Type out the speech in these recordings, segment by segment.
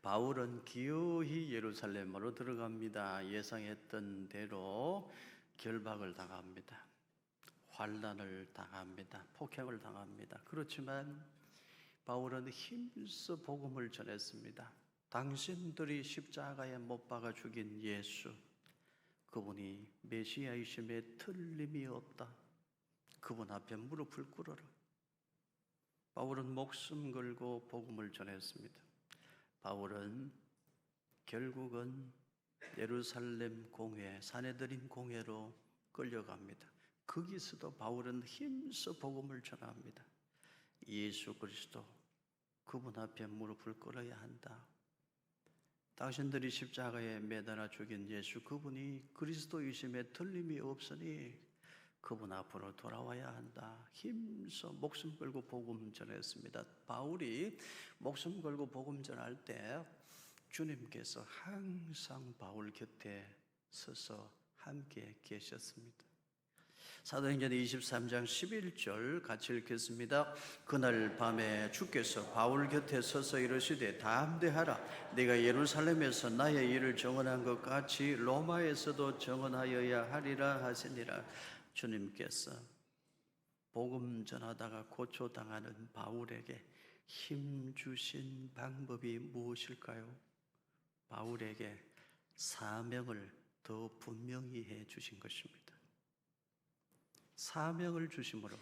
바울은 기어이 예루살렘으로 들어갑니다. 예상했던 대로 결박을 당합니다. 환난을 당합니다. 폭행을 당합니다. 그렇지만 바울은 힘써 복음을 전했습니다. 당신들이 십자가에 못 박아 죽인 예수, 그분이 메시아이심에 틀림이 없다. 그분 앞에 무릎을 꿇어라. 바울은 목숨 걸고 복음을 전했습니다. 바울은 결국은 예루살렘 공회, 사내들인 공회로 끌려갑니다. 거기서도 바울은 힘써 복음을 전합니다. 예수 그리스도, 그분 앞에 무릎을 꿇어야 한다. 당신들이 십자가에 매달아 죽인 예수, 그분이 그리스도이심에 틀림이 없으니 그분 앞으로 돌아와야 한다. 힘써 목숨 걸고 복음 전했습니다. 바울이 목숨 걸고 복음 전할 때 주님께서 항상 바울 곁에 서서 함께 계셨습니다. 사도행전 23장 11절 같이 읽겠습니다. 그날 밤에 주께서 바울 곁에 서서 이르시되 담대하라. 네가 예루살렘에서 나의 일을 정언한 것 같이 로마에서도 정언하여야 하리라 하시니라. 주님께서 복음 전하다가 고초당하는 바울에게 힘 주신 방법이 무엇일까요? 바울에게 사명을 더 분명히 해 주신 것입니다. 사명을 주심으로,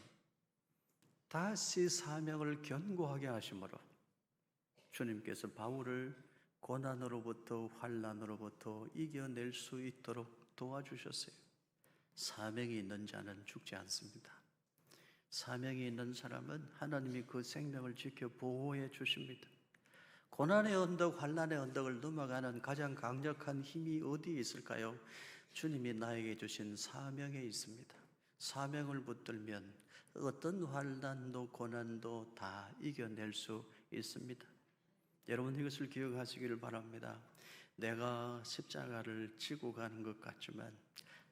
다시 사명을 견고하게 하심으로 주님께서 바울을 고난으로부터 환난으로부터 이겨낼 수 있도록 도와주셨어요. 사명이 있는 자는 죽지 않습니다. 사명이 있는 사람은 하나님이 그 생명을 지켜 보호해 주십니다. 고난의 언덕, 환난의 언덕을 넘어가는 가장 강력한 힘이 어디에 있을까요? 주님이 나에게 주신 사명에 있습니다. 사명을 붙들면 어떤 환난도 고난도 다 이겨낼 수 있습니다. 여러분 이것을 기억하시기를 바랍니다. 내가 십자가를 지고 가는 것 같지만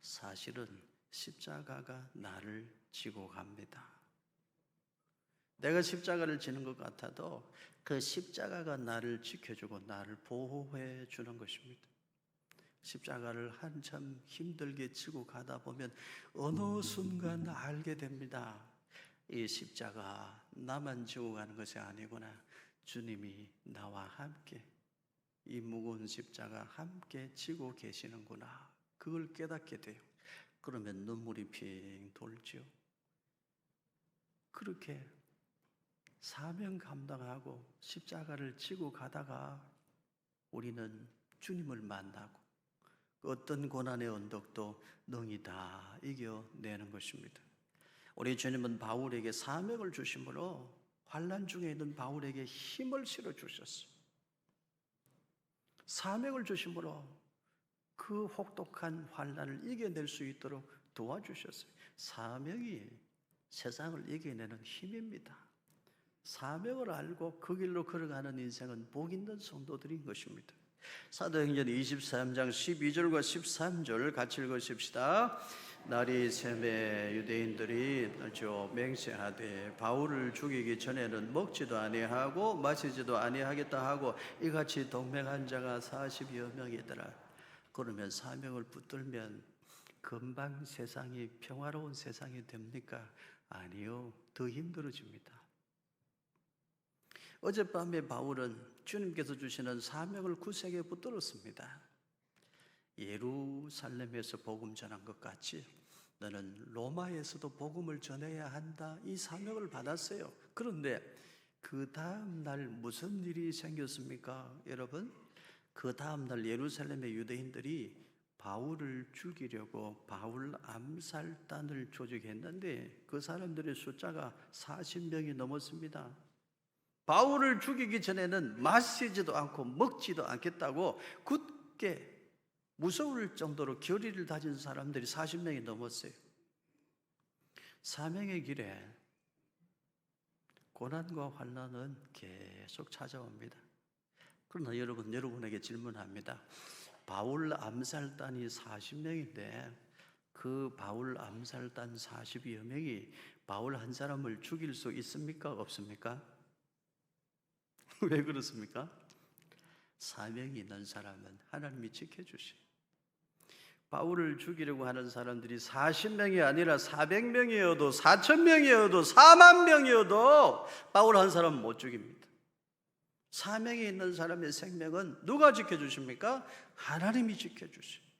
사실은 십자가가 나를 지고 갑니다. 내가 십자가를 지는 것 같아도 그 십자가가 나를 지켜주고 나를 보호해 주는 것입니다. 십자가를 한참 힘들게 지고 가다 보면 어느 순간 알게 됩니다. 이 십자가 나만 지고 가는 것이 아니구나. 주님이 나와 함께 이 무거운 십자가 함께 지고 계시는구나. 그걸 깨닫게 돼요. 그러면 눈물이 핑 돌죠. 그렇게 사명 감당하고 십자가를 지고 가다가 우리는 주님을 만나고 어떤 고난의 언덕도 능히 다 이겨내는 것입니다. 우리 주님은 바울에게 사명을 주심으로 환난 중에 있는 바울에게 힘을 실어 주셨어요. 사명을 주심으로 그 혹독한 환난을 이겨낼 수 있도록 도와주셨어요. 사명이 세상을 이겨내는 힘입니다. 사명을 알고 그 길로 걸어가는 인생은 복 있는 성도들인 것입니다. 사도행전 23장 12절과 13절 같이 읽으십시다. 날이 새매 유대인들이 맹세하되 바울을 죽이기 전에는 먹지도 아니하고 마시지도 아니하겠다 하고 이같이 동맹한 자가 40여 명이더라. 그러면 사명을 붙들면 금방 세상이 평화로운 세상이 됩니까? 아니요, 더 힘들어집니다. 어젯밤에 바울은 주님께서 주시는 사명을 굳세게 붙들었습니다. 예루살렘에서 복음 전한 것 같이 너는 로마에서도 복음을 전해야 한다. 이 사명을 받았어요. 그런데 그 다음 날 무슨 일이 생겼습니까? 여러분, 그 다음 날 예루살렘의 유대인들이 바울을 죽이려고 바울 암살단을 조직했는데 그 사람들의 숫자가 40명이 넘었습니다. 바울을 죽이기 전에는 마시지도 않고 먹지도 않겠다고 굳게 무서울 정도로 결의를 다진 사람들이 40명이 넘었어요. 사명의 길에 고난과 환난은 계속 찾아옵니다. 그러나 여러분에게 질문합니다. 바울 암살단이 40명인데 그 바울 암살단 40여 명이 바울 한 사람을 죽일 수 있습니까? 없습니까? 왜 그렇습니까? 사명이 있는 사람은 하나님이 지켜주시. 바울을 죽이려고 하는 사람들이 40명이 아니라 400명이어도 4,000명이어도 4만 명이어도 바울 한 사람은 못 죽입니다. 사명이 있는 사람의 생명은 누가 지켜주십니까? 하나님이 지켜주십니다.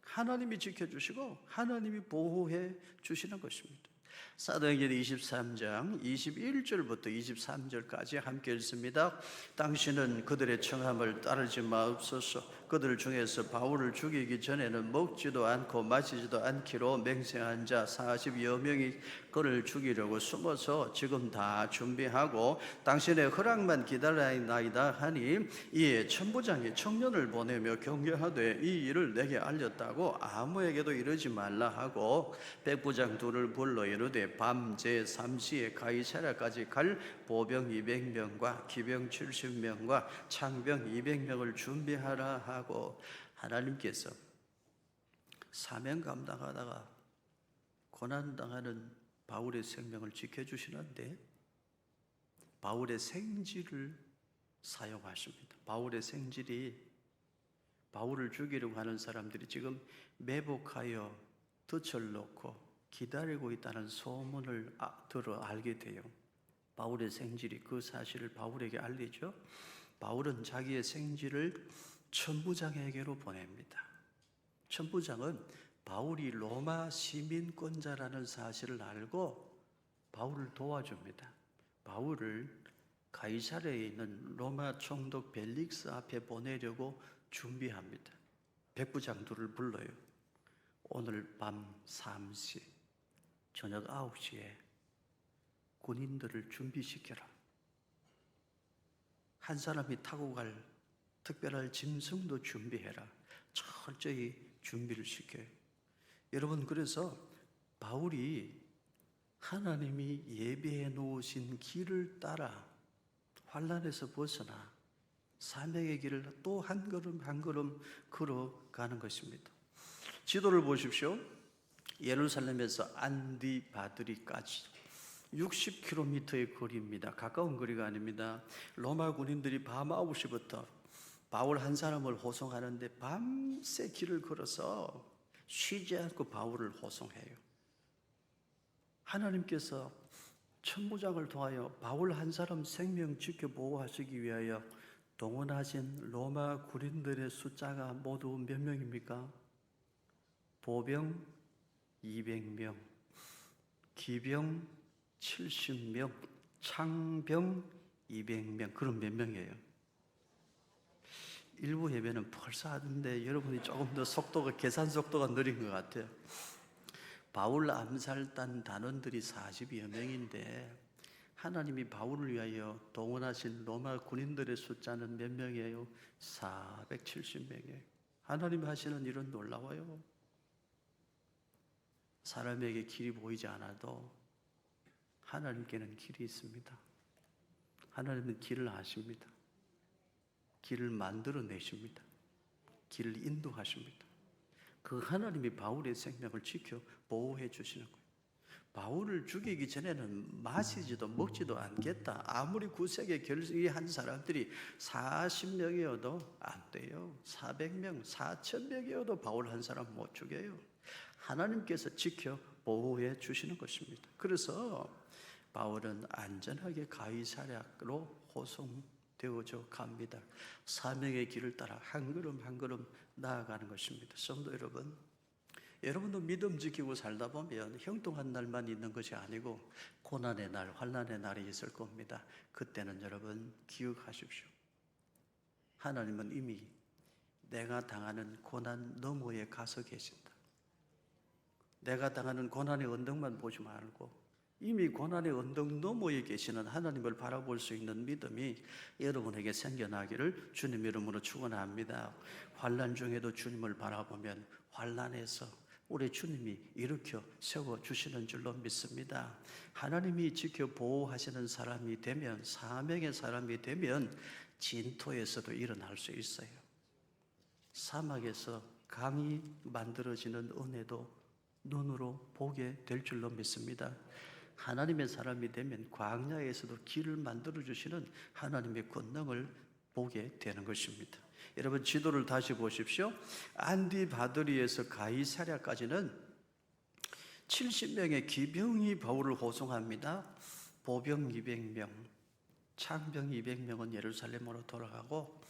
하나님이 지켜주시고 하나님이 보호해 주시는 것입니다. 사도행전 23장 21절부터 23절까지 함께 읽습니다. 당신은 그들의 청함을 따르지 마옵소서. 그들 중에서 바울을 죽이기 전에는 먹지도 않고 마시지도 않기로 맹세한 자 40여 명이 그를 죽이려고 숨어서 지금 다 준비하고 당신의 허락만 기다리나이다 하니, 이에 천부장이 청년을 보내며 경계하되 이 일을 내게 알렸다고 아무에게도 이르지 말라 하고 백부장 둘을 불러 이르되 밤 제3시에 가이사랴까지 갈 보병 200명과 기병 70명과 창병 200명을 준비하라 하고, 하나님께서 사명 감당하다가 고난당하는 바울의 생명을 지켜주시는데 바울의 생질을 사용하십니다. 바울의 생질이 바울을 죽이려고 하는 사람들이 지금 매복하여 덫을 놓고 기다리고 있다는 소문을 들어 알게 돼요. 바울의 생질이 그 사실을 바울에게 알리죠. 바울은 자기의 생질을 천부장에게로 보냅니다. 천부장은 바울이 로마 시민권자라는 사실을 알고 바울을 도와줍니다. 바울을 가이사랴에 있는 로마 총독 벨릭스 앞에 보내려고 준비합니다. 백부장 둘을 불러요. 오늘 밤 3시, 저녁 9시에 군인들을 준비시켜라. 한 사람이 타고 갈 특별한 짐승도 준비해라. 철저히 준비를 시켜요. 여러분, 그래서 바울이 하나님이 예비해 놓으신 길을 따라 환난에서 벗어나 사명의 길을 또 한 걸음 한 걸음 걸어가는 것입니다. 지도를 보십시오. 예루살렘에서 안디바드리까지 60km의 거리입니다. 가까운 거리가 아닙니다. 로마 군인들이 밤 9시부터 바울 한 사람을 호송하는데 밤새 길을 걸어서 쉬지 않고 바울을 호송해요. 하나님께서 천부장을 통하여 바울 한 사람 생명 지켜 보호하시기 위하여 동원하신 로마 군인들의 숫자가 모두 몇 명입니까? 보병 200명, 기병 70명, 창병 200명. 그럼 몇 명이에요? 일부 예배는 벌써 하던데 여러분이 조금 더 계산 속도가 느린 것 같아요. 바울 암살단 단원들이 40여 명인데 하나님이 바울을 위하여 동원하신 로마 군인들의 숫자는 몇 명이에요? 470명이에요. 하나님 하시는 일은 놀라워요. 사람에게 길이 보이지 않아도 하나님께는 길이 있습니다. 하나님은 길을 아십니다. 길을 만들어내십니다. 길을 인도하십니다. 그 하나님이 바울의 생명을 지켜 보호해 주시는 거예요. 바울을 죽이기 전에는 마시지도 먹지도 않겠다. 아무리 구색에 결의한 사람들이 40명이어도 안 돼요. 400명, 4,000명이어도 바울 한 사람 못 죽여요. 하나님께서 지켜 보호해 주시는 것입니다. 그래서 바울은 안전하게 가이사랴로 호송되어져 갑니다. 사명의 길을 따라 한 걸음 한 걸음 나아가는 것입니다. 성도 여러분, 여러분도 믿음 지키고 살다 보면 형통한 날만 있는 것이 아니고 고난의 날, 환난의 날이 있을 겁니다. 그때는 여러분 기억하십시오. 하나님은 이미 내가 당하는 고난 너머에 가서 계신다. 내가 당하는 고난의 언덕만 보지 말고 이미 고난의 언덕 너머에 계시는 하나님을 바라볼 수 있는 믿음이 여러분에게 생겨나기를 주님 이름으로 축원합니다. 환난 중에도 주님을 바라보면 환난에서 우리 주님이 일으켜 세워주시는 줄로 믿습니다. 하나님이 지켜 보호하시는 사람이 되면, 사명의 사람이 되면 진토에서도 일어날 수 있어요. 사막에서 강이 만들어지는 은혜도 눈으로 보게 될 줄로 믿습니다. 하나님의 사람이 되면 광야에서도 길을 만들어주시는 하나님의 권능을 보게 되는 것입니다. 여러분 지도를 다시 보십시오. 안디바드리에서 가이사랴까지는 70명의 기병이 바울을 호송합니다. 보병 200명, 창병 200명은 예루살렘으로 돌아가고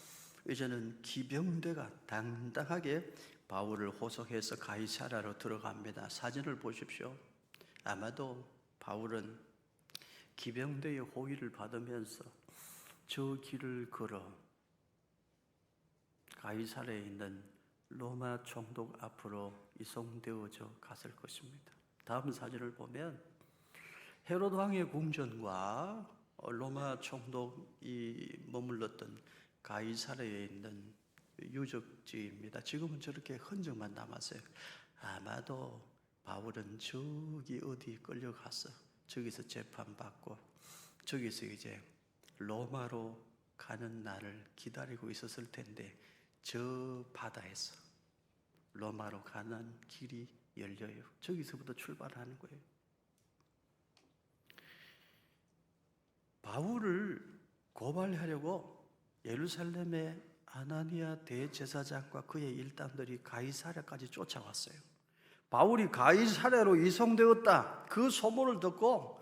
이제는 기병대가 당당하게 바울을 호송해서 가이사랴로 들어갑니다. 사진을 보십시오. 아마도 바울은 기병대의 호의를 받으면서 저 길을 걸어 가이사랴에 있는 로마 총독 앞으로 이송되어져 갔을 것입니다. 다음 사진을 보면 헤롯 왕의 궁전과 로마 총독이 머물렀던 가이사랴에 있는 유적지입니다. 지금은 저렇게 흔적만 남았어요. 아마도 바울은 저기 어디 끌려가서 저기서 재판받고 저기서 이제 로마로 가는 날을 기다리고 있었을 텐데 저 바다에서 로마로 가는 길이 열려요. 저기서부터 출발하는 거예요. 바울을 고발하려고 예루살렘의 아나니아 대제사장과 그의 일당들이 가이사랴까지 쫓아왔어요. 바울이 가이사랴로 이송되었다 그 소문을 듣고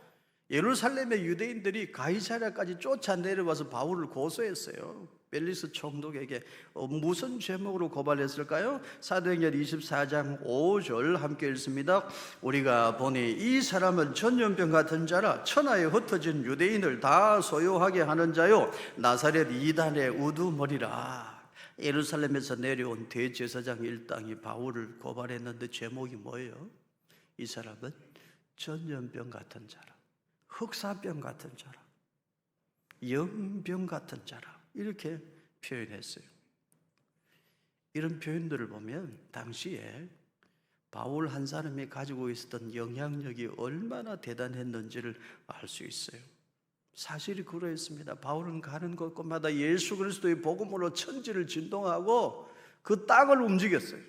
예루살렘의 유대인들이 가이사랴까지 쫓아 내려와서 바울을 고소했어요. 벨리스 총독에게 무슨 죄목으로 고발했을까요? 사도행전 24장 5절 함께 읽습니다. 우리가 보니 이 사람은 전염병 같은 자라 천하에 흩어진 유대인을 다 소유하게 하는 자요 나사렛 이단의 우두머리라. 예루살렘에서 내려온 대제사장 일당이 바울을 고발했는데 제목이 뭐예요? 이 사람은 전염병 같은 자라, 흑사병 같은 자라, 영병 같은 자라 이렇게 표현했어요. 이런 표현들을 보면 당시에 바울 한 사람이 가지고 있었던 영향력이 얼마나 대단했는지를 알 수 있어요. 사실이 그러했습니다. 바울은 가는 곳곳마다 예수 그리스도의 복음으로 천지를 진동하고 그 땅을 움직였어요.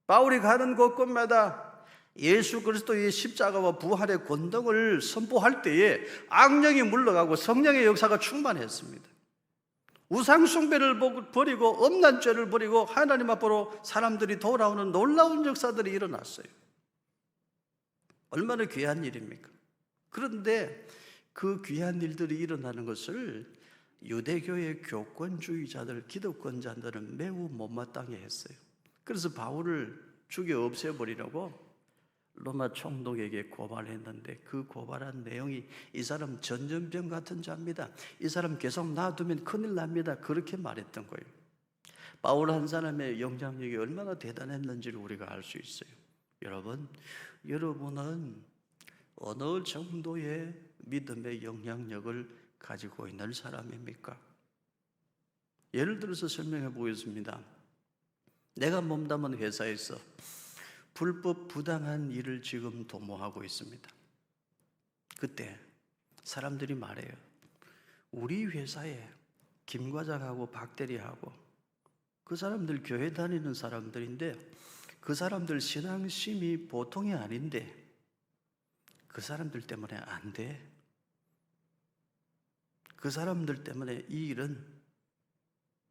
바울이 가는 곳곳마다 예수 그리스도의 십자가와 부활의 권능을 선포할 때에 악령이 물러가고 성령의 역사가 충만했습니다. 우상 숭배를 버리고 엄난 죄를 버리고 하나님 앞으로 사람들이 돌아오는 놀라운 역사들이 일어났어요. 얼마나 귀한 일입니까? 그런데 그 귀한 일들이 일어나는 것을 유대교의 교권주의자들, 기득권자들은 매우 못마땅해 했어요. 그래서 바울을 죽여 없애버리려고 로마 총독에게 고발했는데 그 고발한 내용이 이 사람 전염병 같은 자입니다. 이 사람 계속 놔두면 큰일 납니다. 그렇게 말했던 거예요. 바울 한 사람의 영향력이 얼마나 대단했는지를 우리가 알 수 있어요. 여러분은 어느 정도의 믿음의 영향력을 가지고 있는 사람입니까? 예를 들어서 설명해 보겠습니다. 내가 몸담은 회사에서 불법 부당한 일을 지금 도모하고 있습니다. 그때 사람들이 말해요. 우리 회사에 김 과장하고 박 대리하고 그 사람들 교회 다니는 사람들인데 그 사람들 신앙심이 보통이 아닌데 그 사람들 때문에 안 돼. 그 사람들 때문에 이 일은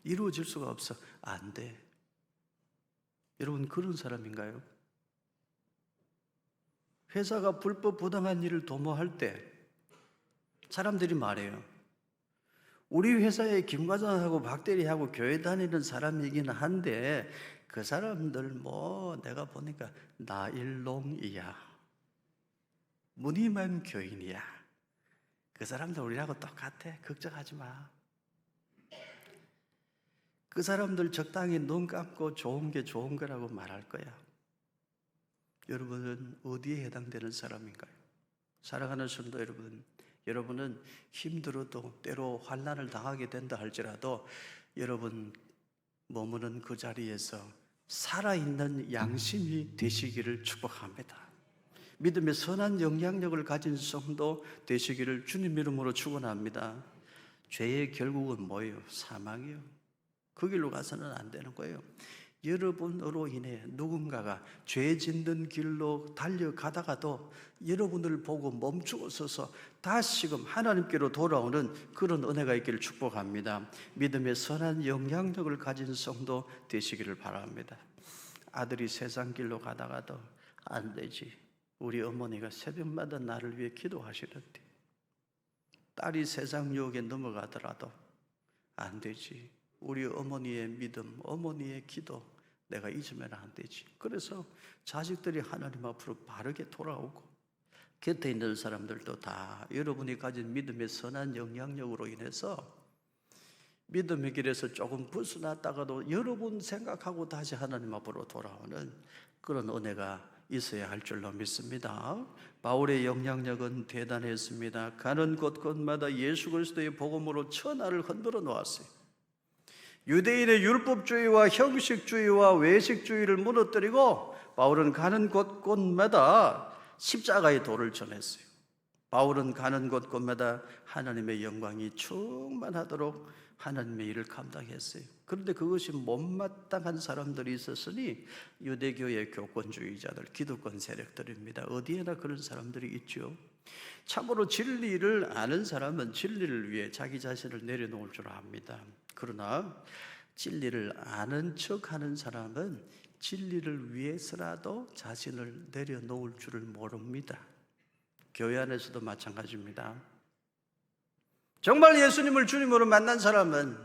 이루어질 수가 없어. 안 돼. 여러분 그런 사람인가요? 회사가 불법 부당한 일을 도모할 때 사람들이 말해요. 우리 회사에 김 과장하고 박 대리하고 교회 다니는 사람이긴 한데 그 사람들 내가 보니까 나일롱이야. 무늬만 교인이야. 그 사람들 우리하고 똑같아. 걱정하지 마. 그 사람들 적당히 눈 감고 좋은 게 좋은 거라고 말할 거야. 여러분은 어디에 해당되는 사람인가요? 사랑하는 성도 여러분, 여러분은 힘들어도 때로 환난을 당하게 된다 할지라도 여러분 머무는 그 자리에서 살아있는 양심이 되시기를 축복합니다. 믿음의 선한 영향력을 가진 성도 되시기를 주님 이름으로 축원합니다. 죄의 결국은 뭐예요? 사망이요. 그 길로 가서는 안 되는 거예요. 여러분으로 인해 누군가가 죄 짓는 길로 달려가다가도 여러분을 보고 멈추어 서서 다시금 하나님께로 돌아오는 그런 은혜가 있기를 축복합니다. 믿음의 선한 영향력을 가진 성도 되시기를 바랍니다. 아들이 세상 길로 가다가도 안 되지. 우리 어머니가 새벽마다 나를 위해 기도하시는데, 딸이 세상 유혹에 넘어가더라도 안 되지. 우리 어머니의 믿음, 어머니의 기도 내가 잊으면 안 되지. 그래서 자식들이 하나님 앞으로 바르게 돌아오고, 곁에 있는 사람들도 다 여러분이 가진 믿음의 선한 영향력으로 인해서 믿음의 길에서 조금 벗어났다가도 여러분 생각하고 다시 하나님 앞으로 돌아오는 그런 은혜가 있어야 할 줄로 믿습니다. 바울의 영향력은 대단했습니다. 가는 곳곳마다 예수 그리스도의 복음으로 천하를 흔들어 놓았어요. 유대인의 율법주의와 형식주의와 외식주의를 무너뜨리고 바울은 가는 곳곳마다 십자가의 도를 전했어요. 바울은 가는 곳곳마다 하나님의 영광이 충만하도록 하나님의 일을 감당했어요. 그런데 그것이 못마땅한 사람들이 있었으니 유대교의 교권주의자들, 기득권 세력들입니다. 어디에나 그런 사람들이 있죠. 참으로 진리를 아는 사람은 진리를 위해 자기 자신을 내려놓을 줄 압니다. 그러나 진리를 아는 척하는 사람은 진리를 위해서라도 자신을 내려놓을 줄을 모릅니다. 교회 안에서도 마찬가지입니다. 정말 예수님을 주님으로 만난 사람은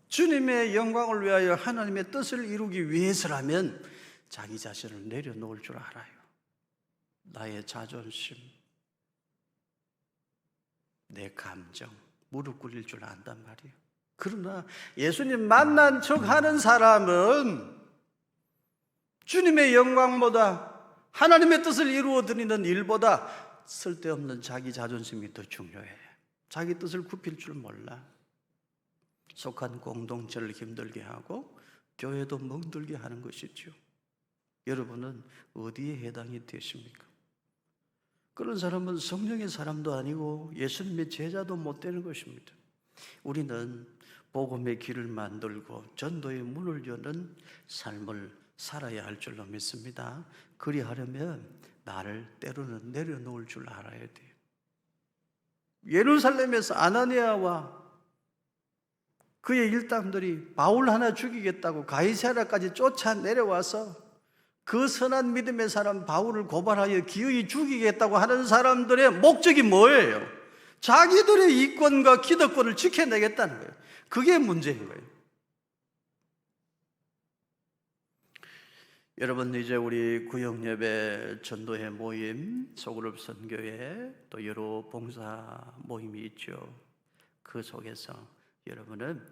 주님의 영광을 위하여 하나님의 뜻을 이루기 위해서라면 자기 자신을 내려놓을 줄 알아요. 나의 자존심, 내 감정, 무릎 꿇릴 줄 안단 말이에요. 그러나 예수님 만난 척하는 사람은 주님의 영광보다 하나님의 뜻을 이루어 드리는 일보다 쓸데없는 자기 자존심이 더 중요해. 자기 뜻을 굽힐 줄 몰라. 속한 공동체를 힘들게 하고 교회도 멍들게 하는 것이죠. 여러분은 어디에 해당이 되십니까? 그런 사람은 성령의 사람도 아니고 예수님의 제자도 못 되는 것입니다. 우리는 복음의 길을 만들고 전도의 문을 여는 삶을 살아야 할 줄로 믿습니다. 그리하려면 나를 때로는 내려놓을 줄 알아야 돼요. 예루살렘에서 아나니아와 그의 일당들이 바울 하나 죽이겠다고 가이사랴까지 쫓아 내려와서 그 선한 믿음의 사람 바울을 고발하여 기어이 죽이겠다고 하는 사람들의 목적이 뭐예요? 자기들의 이권과 기득권을 지켜내겠다는 거예요. 그게 문제인 거예요. 여러분, 이제 우리 구역예배 전도회 모임, 소그룹 선교회, 또 여러 봉사 모임이 있죠. 그 속에서 여러분은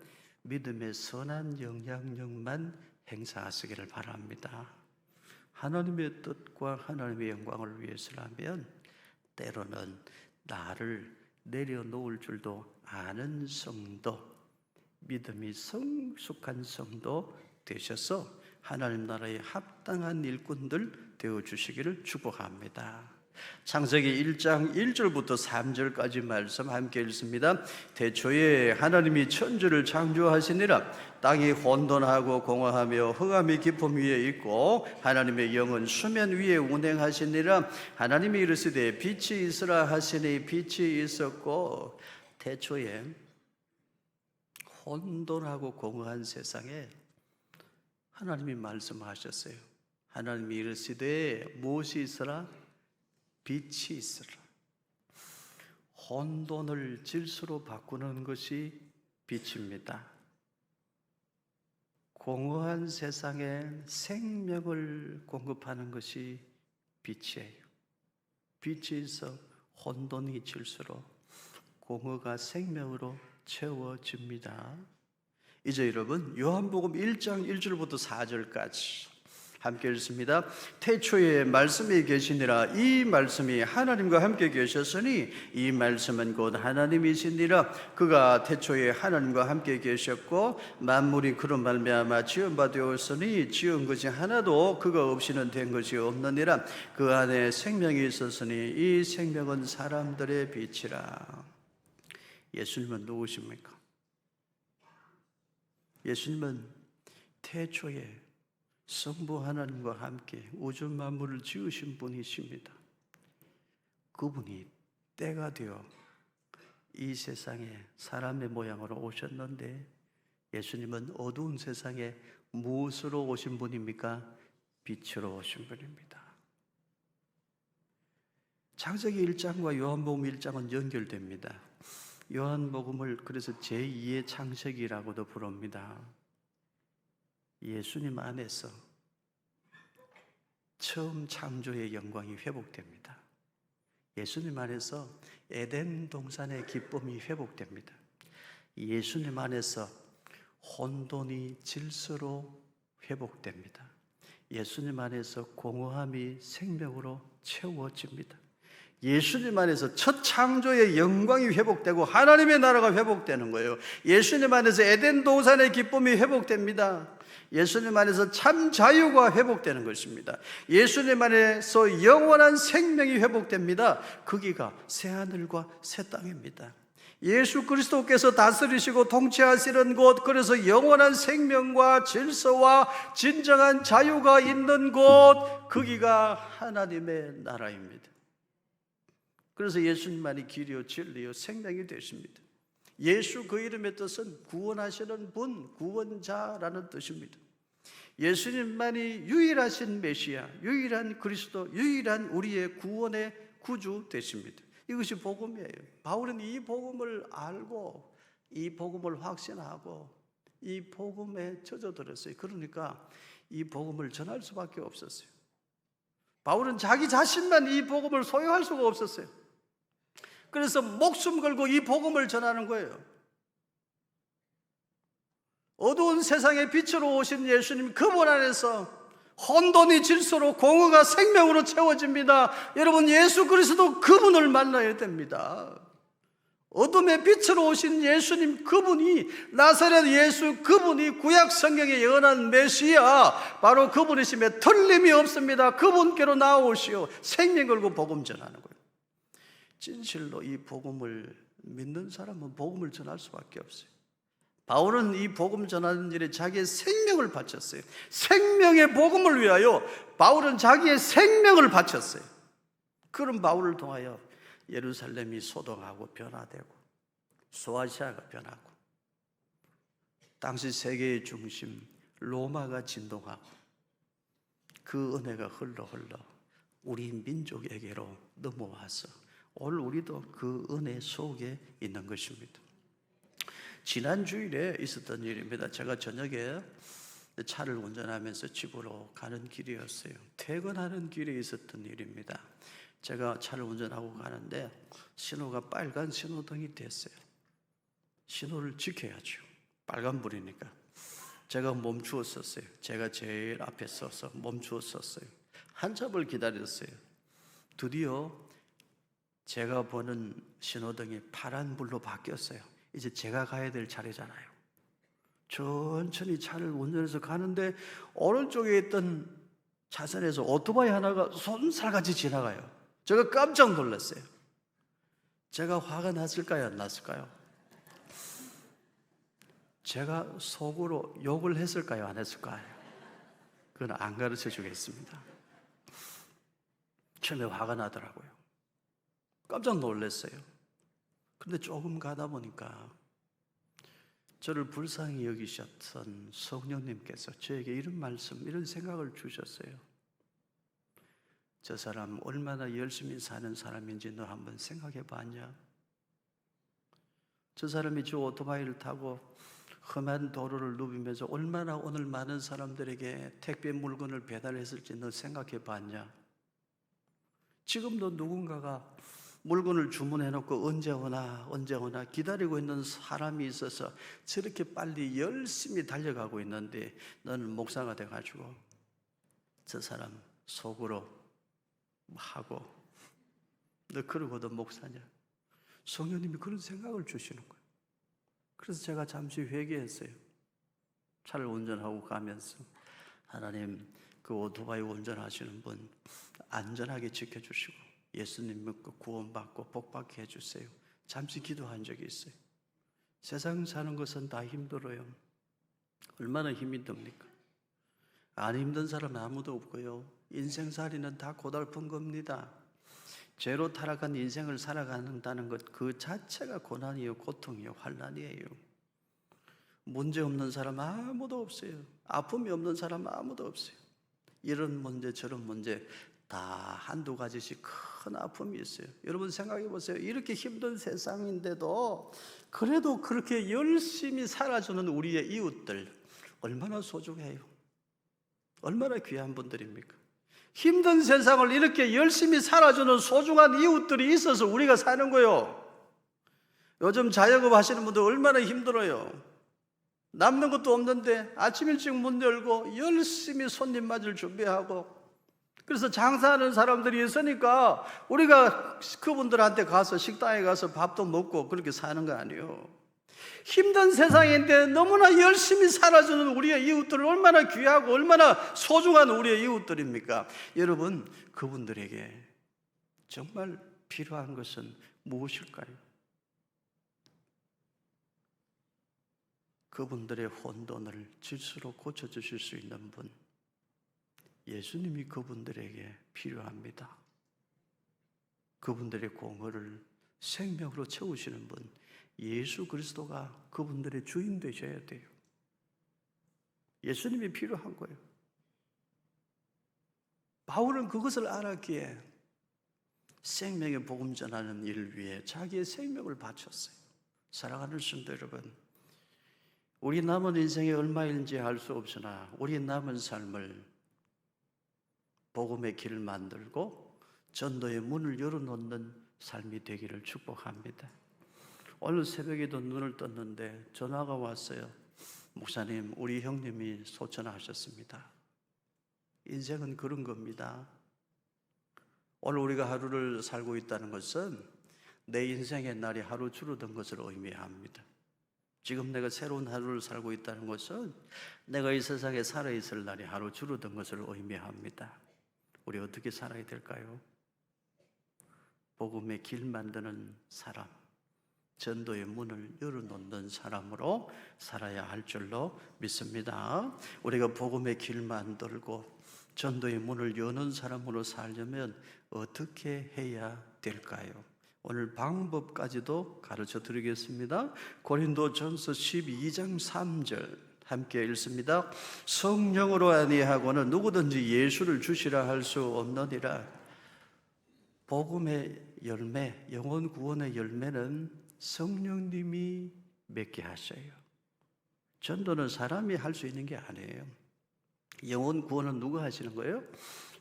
믿음의 선한 영향력만 행사하시기를 바랍니다. 하나님의 뜻과 하나님의 영광을 위해서라면 때로는 나를 내려놓을 줄도 아는 성도, 믿음이 성숙한 성도 되셔서 하나님 나라의 합당한 일꾼들 되어주시기를 축복합니다. 창세기 1장 1절부터 3절까지 말씀 함께 읽습니다. 태초에 하나님이 천지를 창조하시니라. 땅이 혼돈하고 공허하며 흑암이 깊음 위에 있고 하나님의 영은 수면 위에 운행하시니라. 하나님이 이르시되 빛이 있으라 하시니 빛이 있었고, 태초에 혼돈하고 공허한 세상에 하나님이 말씀하셨어요. 하나님이 이르시되 무엇이 있으라? 빛이 있으라. 혼돈을 질서로 바꾸는 것이 빛입니다. 공허한 세상에 생명을 공급하는 것이 빛이에요. 빛이 있어 혼돈이 질서로, 공허가 생명으로 채워집니다. 이제 여러분 요한복음 1장 1절부터 4절까지 함께 읽습니다. 태초에 말씀이 계시니라. 이 말씀이 하나님과 함께 계셨으니 이 말씀은 곧 하나님이시니라. 그가 태초에 하나님과 함께 계셨고 만물이 그로 말미암아 지은 바 되었으니 지은 것이 하나도 그가 없이는 된 것이 없느니라. 그 안에 생명이 있었으니 이 생명은 사람들의 빛이라. 예수님은 누구십니까? 예수님은 태초에 성부 하나님과 함께 우주 만물을 지으신 분이십니다. 그분이 때가 되어 이 세상에 사람의 모양으로 오셨는데, 예수님은 어두운 세상에 무엇으로 오신 분입니까? 빛으로 오신 분입니다. 창세기 1장과 요한복음 1장은 연결됩니다. 요한복음을 그래서 제2의 창세기라고도 부릅니다. 예수님 안에서 처음 창조의 영광이 회복됩니다. 예수님 안에서 에덴 동산의 기쁨이 회복됩니다. 예수님 안에서 혼돈이 질서로 회복됩니다. 예수님 안에서 공허함이 생명으로 채워집니다. 예수님 안에서 첫 창조의 영광이 회복되고 하나님의 나라가 회복되는 거예요. 예수님 안에서 에덴 동산의 기쁨이 회복됩니다. 예수님 안에서 참 자유가 회복되는 것입니다. 예수님 안에서 영원한 생명이 회복됩니다. 거기가 새하늘과 새 땅입니다. 예수 그리스도께서 다스리시고 통치하시는 곳, 그래서 영원한 생명과 질서와 진정한 자유가 있는 곳, 거기가 하나님의 나라입니다. 그래서 예수님만이 길이요 진리요 생명이 되십니다. 예수 그 이름의 뜻은 구원하시는 분, 구원자라는 뜻입니다. 예수님만이 유일하신 메시아, 유일한 그리스도, 유일한 우리의 구원의 구주 되십니다. 이것이 복음이에요. 바울은 이 복음을 알고 이 복음을 확신하고 이 복음에 젖어들었어요. 그러니까 이 복음을 전할 수밖에 없었어요. 바울은 자기 자신만 이 복음을 소유할 수가 없었어요. 그래서 목숨 걸고 이 복음을 전하는 거예요. 어두운 세상의 빛으로 오신 예수님, 그분 안에서 혼돈이 질서로 공허가 생명으로 채워집니다. 여러분, 예수 그리스도 그분을 만나야 됩니다. 어둠의 빛으로 오신 예수님, 그분이, 나사렛 예수 그분이 구약 성경에 예언한 메시아, 바로 그분이심에 틀림이 없습니다. 그분께로 나오시오. 생명 걸고 복음 전하는 거예요. 진실로 이 복음을 믿는 사람은 복음을 전할 수밖에 없어요. 바울은 이 복음 전하는 일에 자기의 생명을 바쳤어요. 생명의 복음을 위하여 바울은 자기의 생명을 바쳤어요. 그런 바울을 통하여 예루살렘이 소동하고 변화되고 소아시아가 변하고 당시 세계의 중심 로마가 진동하고 그 은혜가 흘러 우리 민족에게로 넘어와서 오늘 우리도 그 은혜 속에 있는 것입니다. 지난 주일에 있었던 일입니다. 제가 저녁에 차를 운전하면서 집으로 가는 길이었어요. 퇴근하는 길에 있었던 일입니다. 제가 차를 운전하고 가는데 신호가 빨간 신호등이 됐어요. 신호를 지켜야죠. 빨간불이니까. 제가 멈추었었어요. 제가 제일 앞에 서서 멈추었었어요. 한참을 기다렸어요. 드디어 제가 보는 신호등이 파란불로 바뀌었어요. 이제 제가 가야 될 차례잖아요. 천천히 차를 운전해서 가는데 오른쪽에 있던 차선에서 오토바이 하나가 손살같이 지나가요. 제가 깜짝 놀랐어요. 제가 화가 났을까요? 안 났을까요? 제가 속으로 욕을 했을까요? 안 했을까요? 그건 안 가르쳐 주겠습니다. 처음에 화가 나더라고요. 깜짝 놀랐어요. 그런데 조금 가다 보니까 저를 불쌍히 여기셨던 성령님께서 저에게 이런 말씀, 이런 생각을 주셨어요. 저 사람 얼마나 열심히 사는 사람인지 너 한번 생각해 봤냐? 저 사람이 저 오토바이를 타고 험한 도로를 누비면서 얼마나 오늘 많은 사람들에게 택배 물건을 배달했을지 너 생각해 봤냐? 지금도 누군가가 물건을 주문해놓고 언제 오나 기다리고 있는 사람이 있어서 저렇게 빨리 열심히 달려가고 있는데 너는 목사가 돼가지고 저 사람 속으로 하고 너 그러고도 목사냐? 성령님이 그런 생각을 주시는 거예요. 그래서 제가 잠시 회개했어요. 차를 운전하고 가면서 하나님, 그 오토바이 운전하시는 분 안전하게 지켜주시고 예수님 믿고 구원받고 복받게 해주세요. 잠시 기도한 적이 있어요. 세상 사는 것은 다 힘들어요. 얼마나 힘이 듭니까? 안 힘든 사람 아무도 없고요. 인생살이는 다 고달픈 겁니다. 죄로 타락한 인생을 살아간다는 것 그 자체가 고난이요, 고통이요, 환난이에요. 문제 없는 사람 아무도 없어요. 아픔이 없는 사람 아무도 없어요. 이런 문제 저런 문제 다 한두 가지씩 큰 아픔이 있어요. 여러분 생각해 보세요. 이렇게 힘든 세상인데도 그래도 그렇게 열심히 살아주는 우리의 이웃들 얼마나 소중해요. 얼마나 귀한 분들입니까? 힘든 세상을 이렇게 열심히 살아주는 소중한 이웃들이 있어서 우리가 사는 거예요. 요즘 자영업 하시는 분들 얼마나 힘들어요. 남는 것도 없는데 아침 일찍 문 열고 열심히 손님 맞을 준비하고, 그래서 장사하는 사람들이 있으니까 우리가 그분들한테 가서 식당에 가서 밥도 먹고 그렇게 사는 거 아니에요. 힘든 세상인데 너무나 열심히 살아주는 우리의 이웃들은 얼마나 귀하고 얼마나 소중한 우리의 이웃들입니까? 여러분, 그분들에게 정말 필요한 것은 무엇일까요? 그분들의 혼돈을 질서로 고쳐주실 수 있는 분, 예수님이 그분들에게 필요합니다. 그분들의 공허를 생명으로 채우시는 분, 예수 그리스도가 그분들의 주인 되셔야 돼요. 예수님이 필요한 거예요. 바울은 그것을 알았기에 생명의 복음 전하는 일을 위해 자기의 생명을 바쳤어요. 사랑하는 성도 여러분, 우리 남은 인생이 얼마인지 알 수 없으나 우리 남은 삶을 복음의 길을 만들고 전도의 문을 열어놓는 삶이 되기를 축복합니다. 오늘 새벽에도 눈을 떴는데 전화가 왔어요. 목사님, 우리 형님이 소천하셨습니다. 인생은 그런 겁니다. 오늘 우리가 하루를 살고 있다는 것은 내 인생의 날이 하루 줄어든 것을 의미합니다. 지금 내가 새로운 하루를 살고 있다는 것은 내가 이 세상에 살아있을 날이 하루 줄어든 것을 의미합니다. 우리 어떻게 살아야 될까요? 복음의 길 만드는 사람, 전도의 문을 열어놓는 사람으로 살아야 할 줄로 믿습니다. 우리가 복음의 길 만들고 전도의 문을 여는 사람으로 살려면 어떻게 해야 될까요? 오늘 방법까지도 가르쳐 드리겠습니다. 고린도전서 12장 3절 함께 읽습니다. 성령으로 아니하고는 누구든지 예수를 주시라 할 수 없느니라. 복음의 열매, 영혼 구원의 열매는 성령님이 맺게 하셔요. 전도는 사람이 할 수 있는 게 아니에요. 영혼 구원은 누가 하시는 거예요?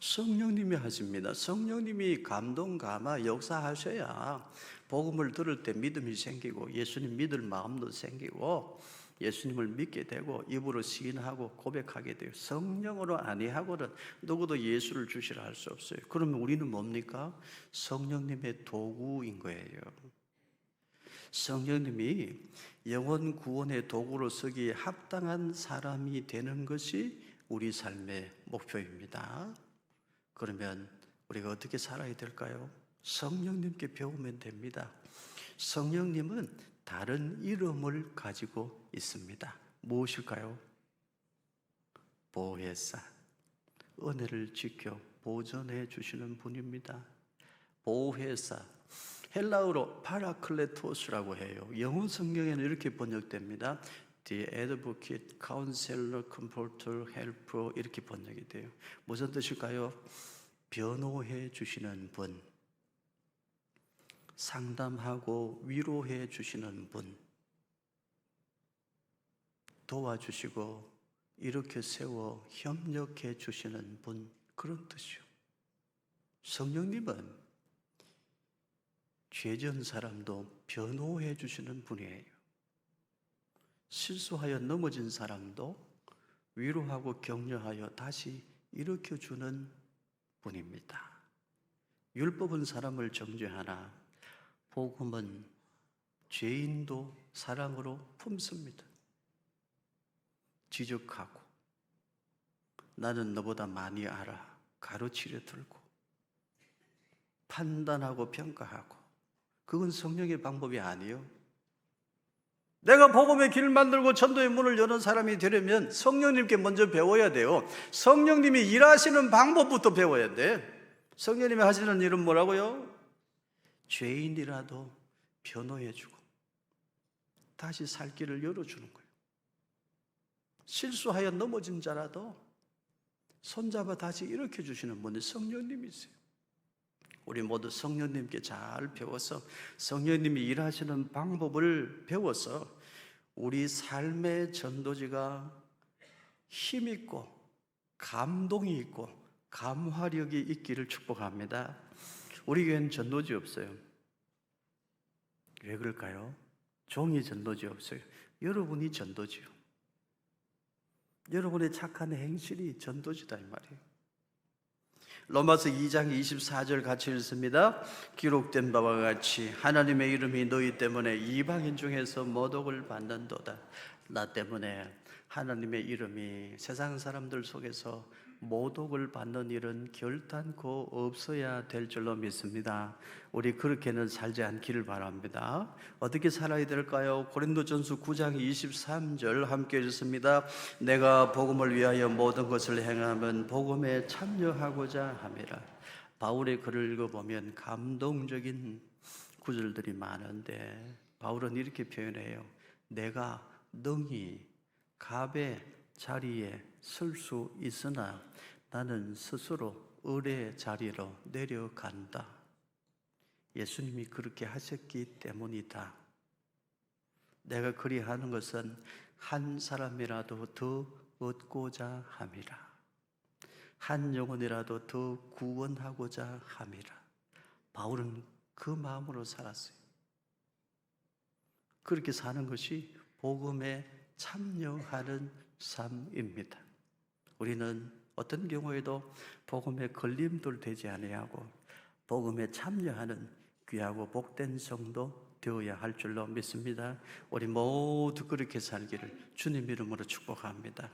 성령님이 하십니다. 성령님이 감동, 감화, 역사하셔야 복음을 들을 때 믿음이 생기고 예수님 믿을 마음도 생기고 예수님을 믿게 되고 입으로 시인하고 고백하게 돼요. 성령으로 아니하고는 누구도 예수를 주시라 할 수 없어요. 그러면 우리는 뭡니까? 성령님의 도구인 거예요. 성령님이 영혼 구원의 도구로 서기에 합당한 사람이 되는 것이 우리 삶의 목표입니다. 그러면 우리가 어떻게 살아야 될까요? 성령님께 배우면 됩니다. 성령님은 다른 이름을 가지고 있습니다. 무엇일까요? 보혜사, 은혜를 지켜 보존해 주시는 분입니다. 보혜사, 헬라어로 파라클레토스라고 해요. 영어 성경에는 이렇게 번역됩니다. The Advocate, Counselor, Comforter, Helper 이렇게 번역이 돼요. 무슨 뜻일까요? 변호해 주시는 분, 상담하고 위로해 주시는 분, 도와주시고 이렇게 세워 협력해 주시는 분, 그런 뜻이요. 성령님은 죄진 사람도 변호해 주시는 분이에요. 실수하여 넘어진 사람도 위로하고 격려하여 다시 일으켜주는 분입니다. 율법은 사람을 정죄하나 복음은 죄인도 사랑으로 품습니다. 지적하고 나는 너보다 많이 알아 가르치려 들고 판단하고 평가하고, 그건 성령의 방법이 아니에요. 내가 복음의 길을 만들고 전도의 문을 여는 사람이 되려면 성령님께 먼저 배워야 돼요. 성령님이 일하시는 방법부터 배워야 돼. 성령님이 하시는 일은 뭐라고요? 죄인이라도 변호해주고 다시 살 길을 열어주는 거예요. 실수하여 넘어진 자라도 손잡아 다시 일으켜주시는 분이 성령님이세요. 우리 모두 성령님께 잘 배워서 성령님이 일하시는 방법을 배워서 우리 삶의 전도지가 힘있고 감동이 있고 감화력이 있기를 축복합니다. 우리 교회는 전도지 없어요. 왜 그럴까요? 종이 전도지 없어요. 여러분이 전도지요. 여러분의 착한 행실이 전도지다 이 말이에요. 로마서 2장 24절 같이 읽습니다. 기록된 바와 같이 하나님의 이름이 너희 때문에 이방인 중에서 모독을 받는도다. 나 때문에 하나님의 이름이 세상 사람들 속에서 모독을 받는 일은 결단코 없어야 될 줄로 믿습니다. 우리 그렇게는 살지 않기를 바랍니다. 어떻게 살아야 될까요? 고린도전서 9장 23절 함께 읽습니다. 내가 복음을 위하여 모든 것을 행하면 복음에 참여하고자 함이라. 바울의 글을 읽어보면 감동적인 구절들이 많은데 바울은 이렇게 표현해요. 내가 능히 갑의 자리에 설 수 있으나 나는 스스로 을의 자리로 내려간다. 예수님이 그렇게 하셨기 때문이다. 내가 그리하는 것은 한 사람이라도 더 얻고자 함이라. 한 영혼이라도 더 구원하고자 함이라. 바울은 그 마음으로 살았어요. 그렇게 사는 것이 복음에 참여하는 삶입니다. 우리는 어떤 경우에도 복음에 걸림돌 되지 아니하고 복음에 참여하는 귀하고 복된 성도 되어야 할 줄로 믿습니다. 우리 모두 그렇게 살기를 주님 이름으로 축복합니다.